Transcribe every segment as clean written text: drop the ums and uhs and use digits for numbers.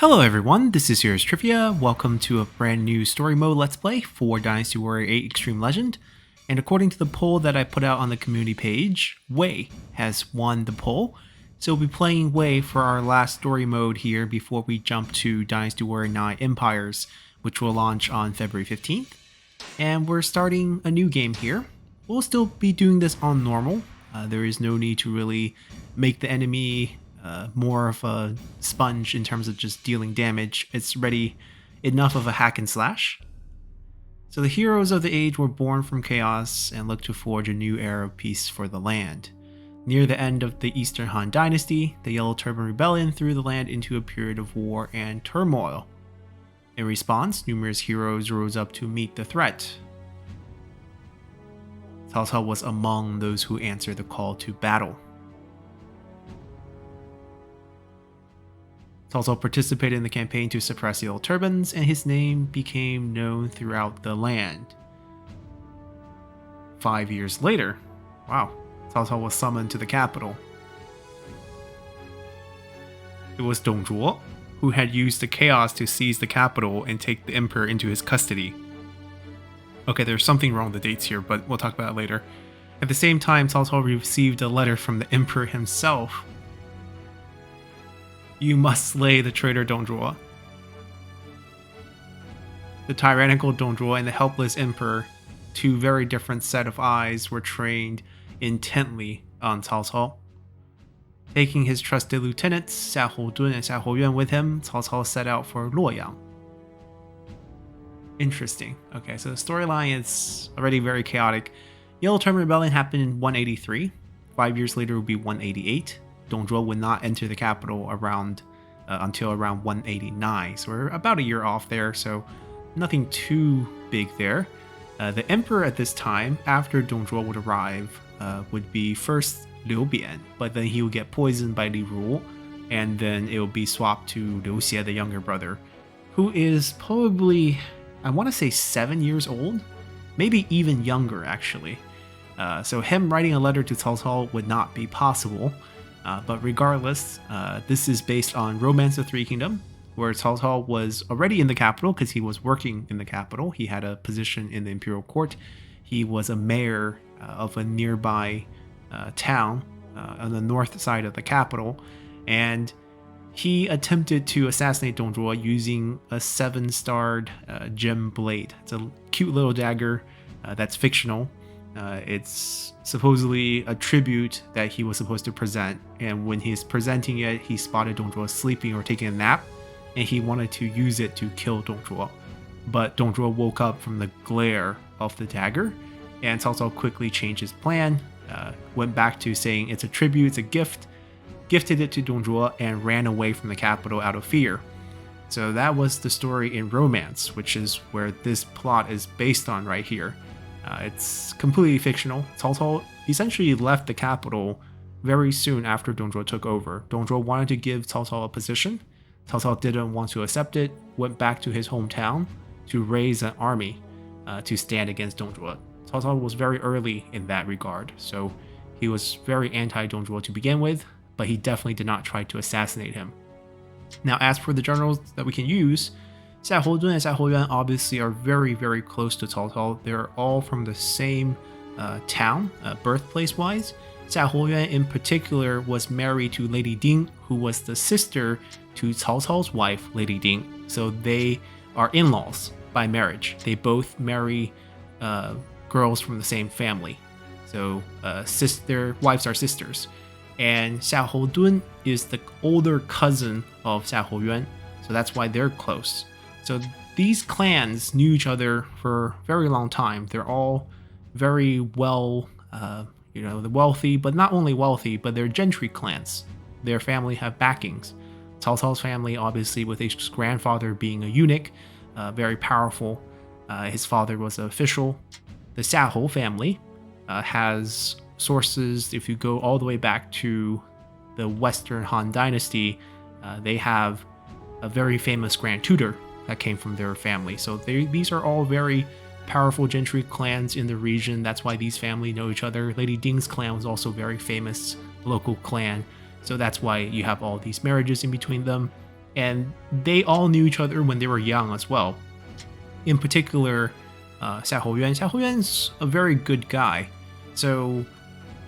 Hello everyone, this is Heroes Trivia. Welcome to a brand new story mode let's play for Dynasty Warrior 8 Extreme Legend. And according to the poll that I put out on the community page, Wei has won the poll. So we'll be playing Wei for our last story mode here before we jump to Dynasty Warrior 9 Empires, which will launch on February 15th. And we're starting a new game here. We'll still be doing this on normal. There is no need to really make the enemy more of a sponge in terms of just dealing damage. It's already enough of a hack and slash. So the heroes of the age were born from chaos and looked to forge a new era of peace for the land. Near the end of the Eastern Han Dynasty, the Yellow Turban Rebellion threw the land into a period of war and turmoil. In response, numerous heroes rose up to meet the threat. Cao Cao was among those who answered the call to battle. Cao Cao participated in the campaign to suppress the Yellow Turbans, and his name became known throughout the land. 5 years later, wow, Cao Cao was summoned to the capital. It was Dong Zhuo, who had used the chaos to seize the capital and take the emperor into his custody. Okay, there's something wrong with the dates here, but we'll talk about it later. At the same time, Cao Cao received a letter from the emperor himself. You must slay the traitor Dong Zhuo. The tyrannical Dong Zhuo and the helpless emperor, two very different set of eyes, were trained intently on Cao Cao. Taking his trusted lieutenants, Xiahou Dun and Xiahou Yuan with him, Cao Cao set out for Luoyang. Interesting. Okay, so the storyline is already very chaotic. Yellow Turban Rebellion happened in 183. 5 years later would be 188. Dong Zhuo would not enter the capital until around 189, so we're about a year off there, so nothing too big there. The emperor at this time, after Dong Zhuo would arrive, would be first Liu Bian, but then he would get poisoned by Li Ru, and then it will be swapped to Liu Xie, the younger brother, who is probably, I want to say 7 years old, maybe even younger actually. So him writing a letter to Cao Cao would not be possible. But regardless, this is based on Romance of Three Kingdom, where Cao Cao was already in the capital because he was working in the capital. He had a position in the imperial court. He was a mayor of a nearby town on the north side of the capital, and he attempted to assassinate Dong Zhuo using a 7-starred gem blade. It's a cute little dagger that's fictional. It's supposedly a tribute that he was supposed to present, and when he's presenting it, he spotted Dong Zhuo sleeping or taking a nap, and he wanted to use it to kill Dong Zhuo. But Dong Zhuo woke up from the glare of the dagger, and Cao Cao quickly changed his plan, went back to saying it's a tribute, it's a gift, gifted it to Dong Zhuo, and ran away from the capital out of fear. So that was the story in Romance, which is where this plot is based on right here. It's completely fictional. Cao Cao essentially left the capital very soon after Dong Zhuo took over. Dong Zhuo wanted to give Cao Cao a position. Cao Cao didn't want to accept it, went back to his hometown to raise an army to stand against Dong Zhuo. Cao Cao was very early in that regard, so he was very anti-Dong Zhuo to begin with, but he definitely did not try to assassinate him. Now, as for the generals that we can use, Xiahou Dun and Xiahou Yuan obviously are very, very close to Cao Cao. They're all from the same town, birthplace-wise. Xiahou Yuan in particular was married to Lady Ding, who was the sister to Cao Cao's wife, Lady Ding. So they are in-laws by marriage. They both marry girls from the same family. So their wives are sisters. And Xiahou Dun is the older cousin of Xiahou Yuan, so that's why they're close. So these clans knew each other for a very long time. They're all very well, they're wealthy, but not only wealthy, but they're gentry clans. Their family have backings. Cao Cao's family, obviously, with his grandfather being a eunuch, very powerful. His father was an official. The Xiahou family has sources. If you go all the way back to the Western Han Dynasty, they have a very famous grand tutor that came from their family. So these are all very powerful gentry clans in the region. That's why these families know each other. Lady Ding's clan was also a very famous local clan. So that's why you have all these marriages in between them. and they all knew each other when they were young as well. In particular, Xiahou Yuan. Xiahou Yuan's a very good guy. So,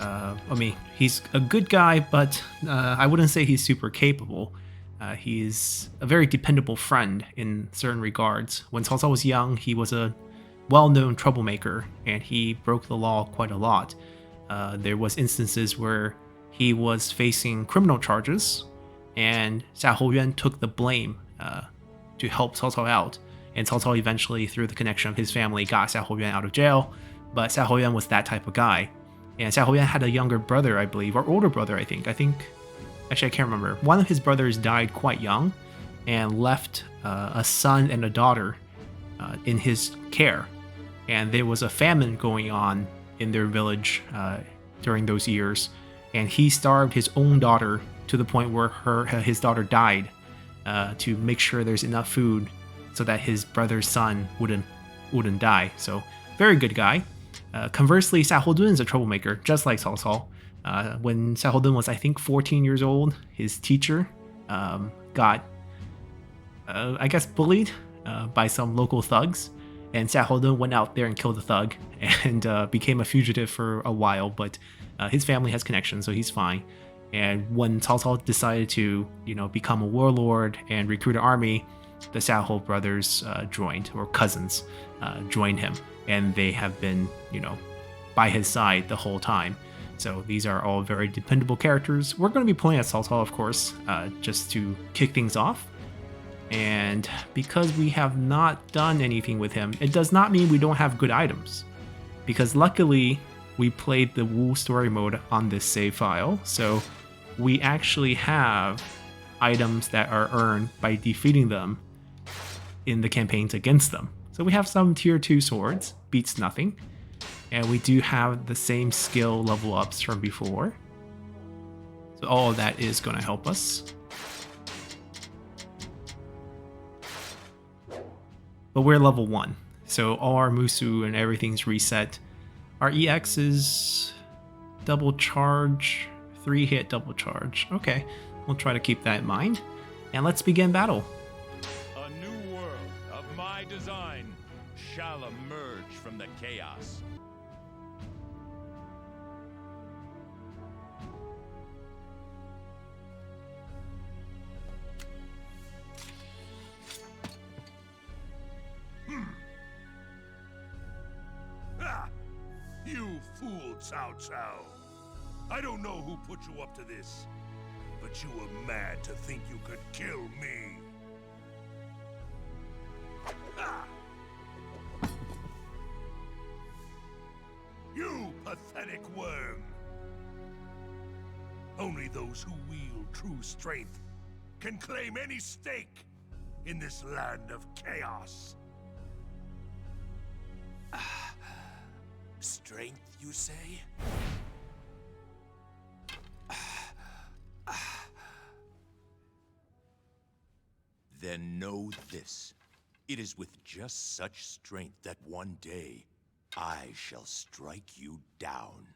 I mean, he's a good guy, but I wouldn't say he's super capable. He's a very dependable friend in certain regards. When Cao Cao was young, he was a well-known troublemaker, and he broke the law quite a lot. There was instances where he was facing criminal charges, and Xiahou Yuan took the blame to help Cao Cao out. And Cao Cao eventually, through the connection of his family, got Xiahou Yuan out of jail. But Xiahou Yuan was that type of guy. And Xiahou Yuan had a younger brother, I believe, or older brother, I think. Actually, I can't remember. One of his brothers died quite young and left a son and a daughter in his care. And there was a famine going on in their village during those years. And he starved his own daughter to the point where his daughter died to make sure there's enough food so that his brother's son wouldn't die. So, very good guy. Conversely, Xiahou Dun is a troublemaker, just like Cao Cao. When Xiahou Dun was, I think, 14 years old, his teacher got, I guess, bullied by some local thugs. And Xiahou Dun went out there and killed the thug and became a fugitive for a while. But his family has connections, so he's fine. And when Cao Cao decided to, become a warlord and recruit an army, the Xiahou brothers joined, or cousins joined him. And they have been, by his side the whole time. So these are all very dependable characters. We're going to be playing as Cao Cao, of course, just to kick things off. And because we have not done anything with him, it does not mean we don't have good items. Because luckily, we played the Wu story mode on this save file, so we actually have items that are earned by defeating them in the campaigns against them. So we have some tier 2 swords, beats nothing, and we do have the same skill level ups from before. So all of that is going to help us. But we're level 1, so all our Musu and everything's reset. Our EX is double charge, 3-hit double charge. Okay, we'll try to keep that in mind. And let's begin battle. A new world of my design shall emerge from the chaos. You fool, Cao Cao. I don't know who put you up to this, but you were mad to think you could kill me. You pathetic worm. Only those who wield true strength can claim any stake in this land of chaos. Strength, you say? Then know this. It is with just such strength that one day I shall strike you down.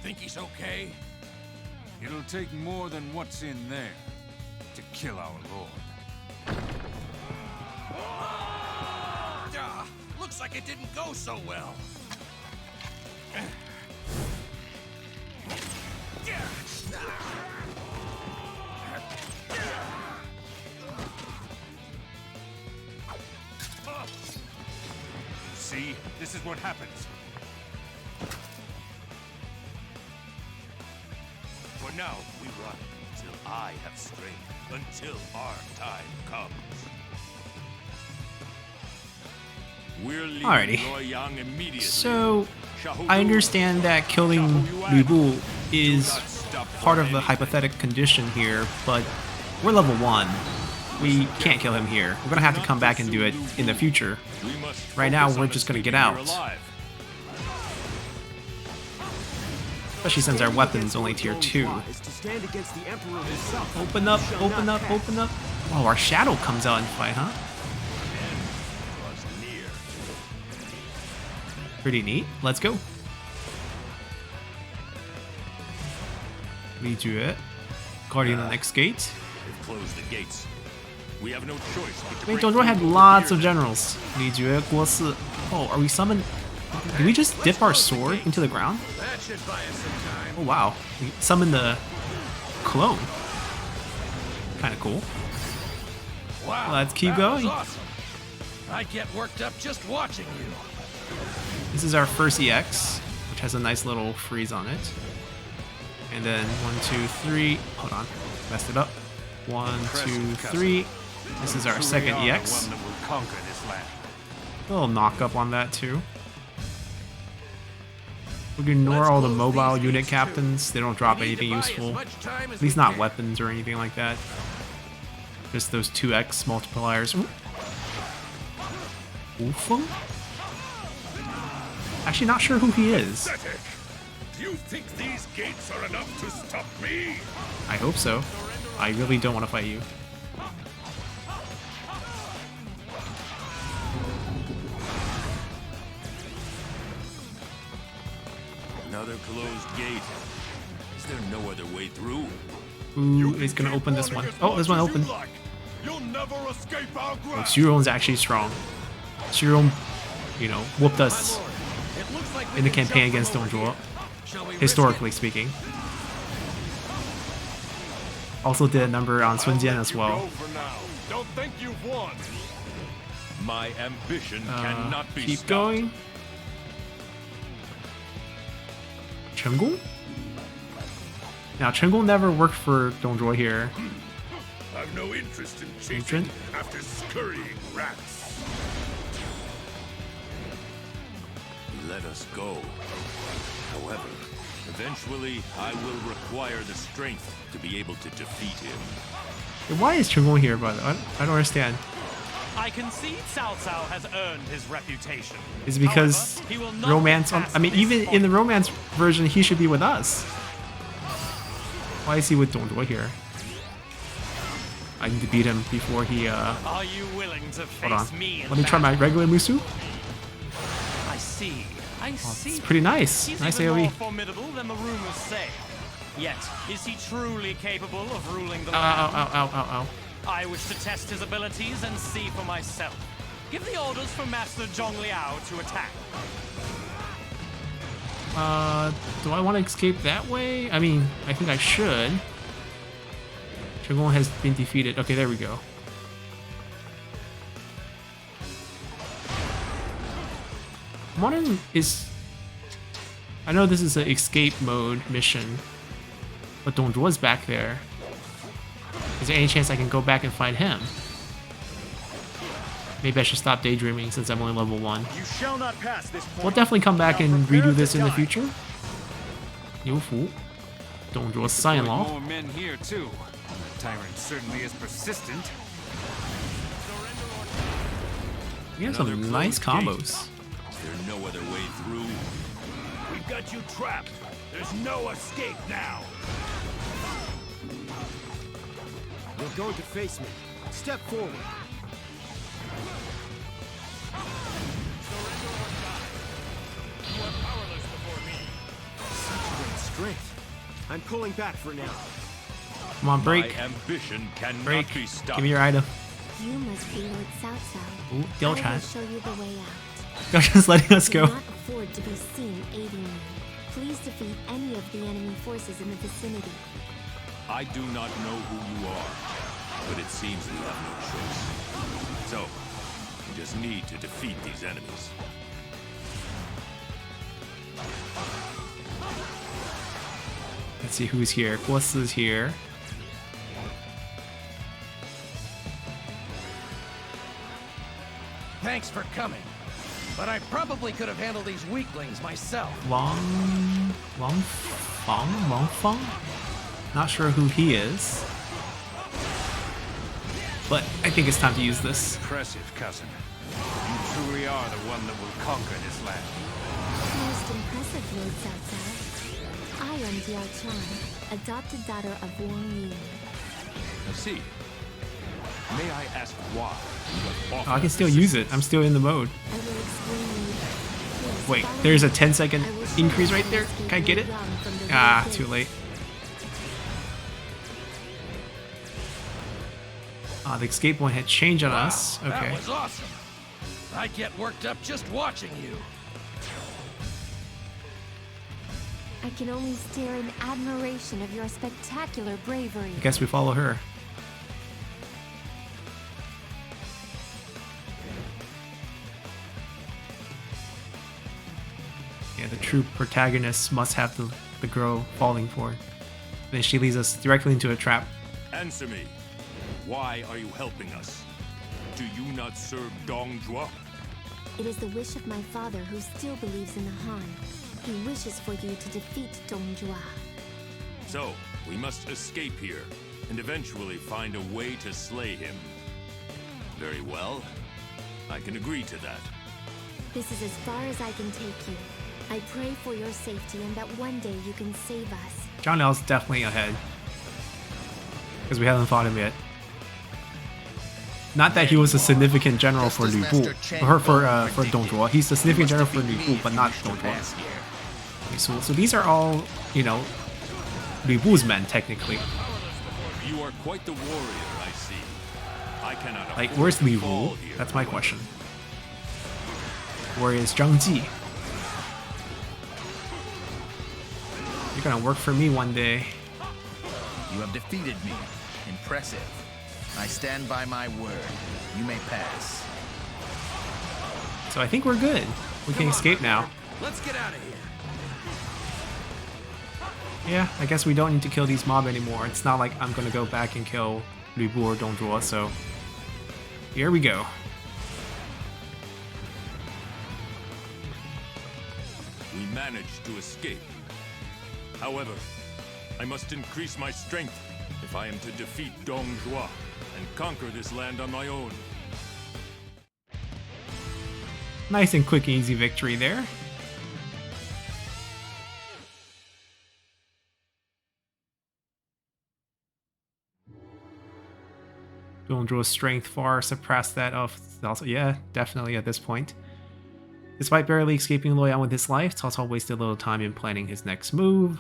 Think he's okay? It'll take more than what's in there to kill our lord. Looks like it didn't go so well. See? This is what happens. For now, we run until I have strength, until our time comes. We're leaving Alrighty. Luoyang immediately. So, I understand that killing Lu Bu is part of the hypothetical condition here, but we're level 1. We can't kill him here. We're gonna have to come back and do it in the future. Right now, we're just gonna get out. Especially since our weapon's only tier 2. Open up, open up, open up. Wow, our shadow comes out and fight, huh? Pretty neat. Let's go. Lead you it. Guardian the next gate. They've closed the gates. We have no choice but to Wait, break Dongzhuo had through lots here. of generals. Li Jue, Guo Si. Oh, are we summoned? Did we just dip our sword into the ground? That should buy us some time. Oh wow. We summoned the clone. Kinda cool. Wow. Let's keep that going. was awesome. I get worked up just watching you. This is our first EX, which has a nice little freeze on it. And then 1, 2, 3. Hold on. Messed it up. 1, 2, 3. This is our second EX. One that will conquer this land. A little knock up on that too. We can ignore all the mobile unit captains. They don't drop anything useful. At least not weapons or anything like that. Just those 2x multipliers. Ooh. Wufeng? Actually not sure who he is. Do you think these gates are enough to stop me? I hope so. I really don't want to fight you. Another closed gate. Is there no other way through? Who is going to open this one? Oh, this one opened. You'll never escape our Oh, grasp. Xu actually strong. Xu, you know, whooped us in the campaign against Dongzhuo, historically speaking. Also did a number on Sun Jian as well. Go for now. Don't think you've won. My ambition cannot be Keep stopped. going. Chen Gong? Now, Chen Gong never worked for Dongzhuo here. I've no interest in Chen? chasing after scurrying rats. Let us go. However, eventually I will require the strength to be able to defeat him. Hey, why is Chen Gong here, by the way? I don't understand. I concede Cao Cao has earned his reputation. Is it because However, he will not romance on... pass I mean, this even point. in the romance version, he should be with us. Why is he with Dongzhuo here? I need to beat him before he, Are you willing to Hold on. face me? in Let me try my battle? regular Musu. I see. I see. It's pretty nice. He's Nice even AoE. more formidable than the rumors say. Yet, is he truly capable of ruling the Ow, ow, land? ow, ow, ow, ow. I wish to test his abilities and see for myself. Give the orders for Master Zhong Liao to attack. Do I want to escape that way? I mean, I think I should. Chen Gong has been defeated. Okay, there we go. I'm wondering is... I know this is an escape mode mission, but Dongzhuo's back there. Is there any chance I can go back and find him? Maybe I should stop daydreaming since I'm only level 1. You shall not pass this point. We'll definitely come back and Prepare redo to this in the die. future. Niu Fu. Dongzhuo's Deploy son-in-law. more men here too. The tyrant certainly is persistent. We have Another some nice closed gate. combos. Is there no other way through? We've got you trapped. There's no escape now. You're going to face me. Step forward. Such great strength. I'm pulling back for now. Come on, break. My ambition cannot Break. be stopped. Give me your item. You must be Lord Cao Cao. Ooh, I will Diao-chan. show you the way out. They're just letting us Do go. not afford to be seen aiding me. Please defeat any of the enemy forces in the vicinity. I do not know who you are, but it seems we have no choice. So, we just need to defeat these enemies. Let's see who's here. Guo Si's here. Thanks for coming. But I probably could have handled these weaklings myself. Long Feng? Not sure who he is. But I think it's time to use this. Impressive, cousin. You truly are the one that will conquer this land. Most impressive, Lord Cao Cao. I am Diao Chan, adopted daughter of Wang Yi. I see. May I ask why you have Oh, offered I can still assistance? use it. I'm still in the mode. I will explain later. Please Wait, follow there's a me. 10-second I will show increase you right how there. to escape Can I get it? Luoyang from the Ah, Red too Gate. late. The escape point had changed on us. That Okay. was awesome. I get worked up just watching you. I can only stare in admiration of your spectacular bravery. I guess we follow her. Yeah, the true protagonist must have the girl falling for. Then she leads us directly into a trap. Answer me. Why are you helping us? Do you not serve Dongjua? It is the wish of my father who still believes in the Han. He wishes for you to defeat Dongjua. So, we must escape here and eventually find a way to slay him. Very well. I can agree to that. This is as far as I can take you. I pray for your safety and that one day you can save us. John L's definitely ahead. Because we haven't fought him yet. Not that he was a significant general for Lu Bu, or for Dongjua. He's a significant general for Lu Bu, but not Dongjua. Okay, so these are all, you know, Lu Bu's men, technically. You are quite the warrior, I see. I cannot Like, afford where's to Li fall Wu? here. That's my question. Where is Zhang Ji? You're gonna work for me one day. You have defeated me. Impressive. I stand by my word. You may pass. So I think we're good. We can escape now. Let's get out of here. Yeah, I guess we don't need to kill these mob anymore. It's not like I'm gonna go back and kill Lu Bu or Dongjua, so here we go. We managed to escape. However, I must increase my strength if I am to defeat Dongjua and conquer this land on my own. Nice and quick and easy victory there. Dongjua's strength far surpassed that of Cao Cao. Yeah, definitely at this point. Despite barely escaping Luoyang with his life, Cao Cao wasted little time in planning his next move.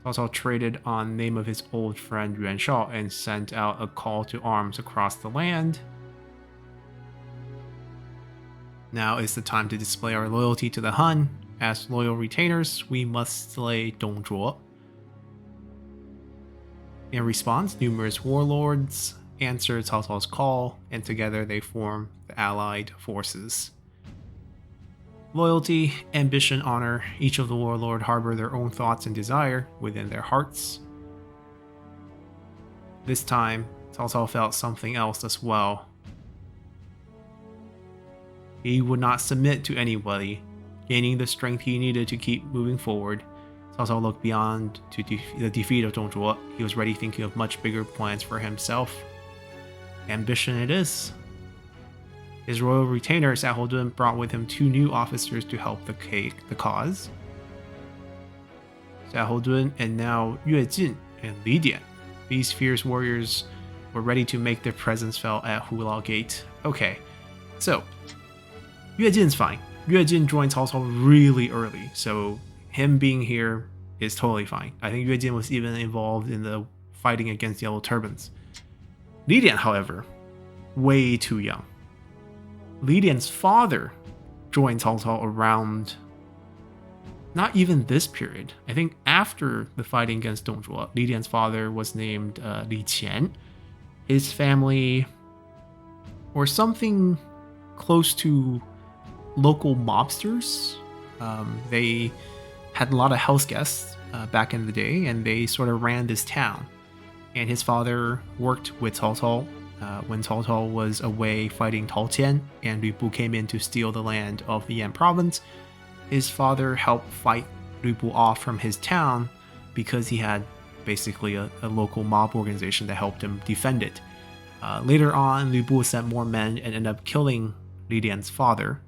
Cao Cao traded on name of his old friend Yuan Shao and sent out a call to arms across the land. Now is the time to display our loyalty to the Han. As loyal retainers, we must slay Dongjua. In response, numerous warlords answered Cao Cao's call, and together they form the allied forces. Loyalty, ambition, honor, each of the warlord harbor their own thoughts and desire within their hearts. This time, Cao Cao felt something else as well. He would not submit to anybody, gaining the strength he needed to keep moving forward. Cao Cao looked beyond to the defeat of Dongjua. He was ready thinking of much bigger plans for himself. Ambition it is. His royal retainer, Xiahou Dun, brought with him 2 new officers to help the cause. Xiahou Dun and now Yue Jin and Li Dian. These fierce warriors were ready to make their presence felt at Hulao Gate. Okay, so Yue Jin's fine. Yue Jin joined Cao Cao really early, so him being here is totally fine. I think Yue Jin was even involved in the fighting against Yellow Turbans. Li Dian, however, way too young. Li Dian's father joined Cao Cao around not even this period. I think after the fighting against Dongjua, Li Dian's father was named Li Qian. His family were something close to local mobsters. They had a lot of house guests back in the day, and they sort of ran this town. And his father worked with Cao Cao when Cao Cao was away fighting Tao Qian, and Lu Bu came in to steal the land of the Yan province. His father helped fight Lu Bu off from his town because he had basically a local mob organization that helped him defend it. Later on, Lu Bu sent more men and ended up killing Li Dian's father.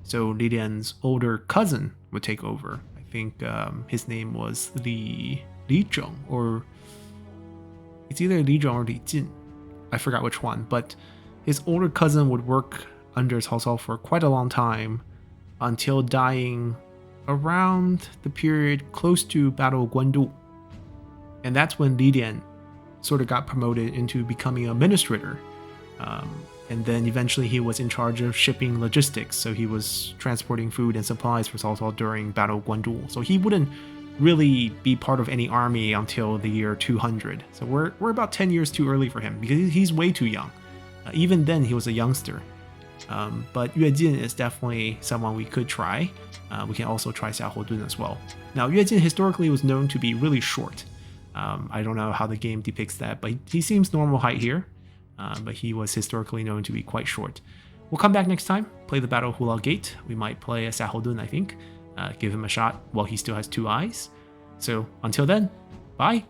So Li Dian's older cousin would take over. I think his name was Li Zhong, or it's either Li Zhong or Li Jin. I forgot which one, but his older cousin would work under Cao Cao for quite a long time until dying around the period close to Battle of Guandu. And that's when Li Dian sort of got promoted into becoming an administrator. And then eventually he was in charge of shipping logistics, so he was transporting food and supplies for Cao Cao during Battle of Guandu. So he wouldn't really be part of any army until the year 200. So we're about 10 years too early for him, because he's way too young. Even then he was a youngster. But Yue Jin is definitely someone we could try. We can also try Xiahou Dun as well. Now, Yue Jin historically was known to be really short. I don't know how the game depicts that, but he seems normal height here. But he was historically known to be quite short. We'll come back next time, play the Battle of Hulao Gate. We might play a Xiahou Dun, I think. Give him a shot while he still has 2 eyes. So until then, bye!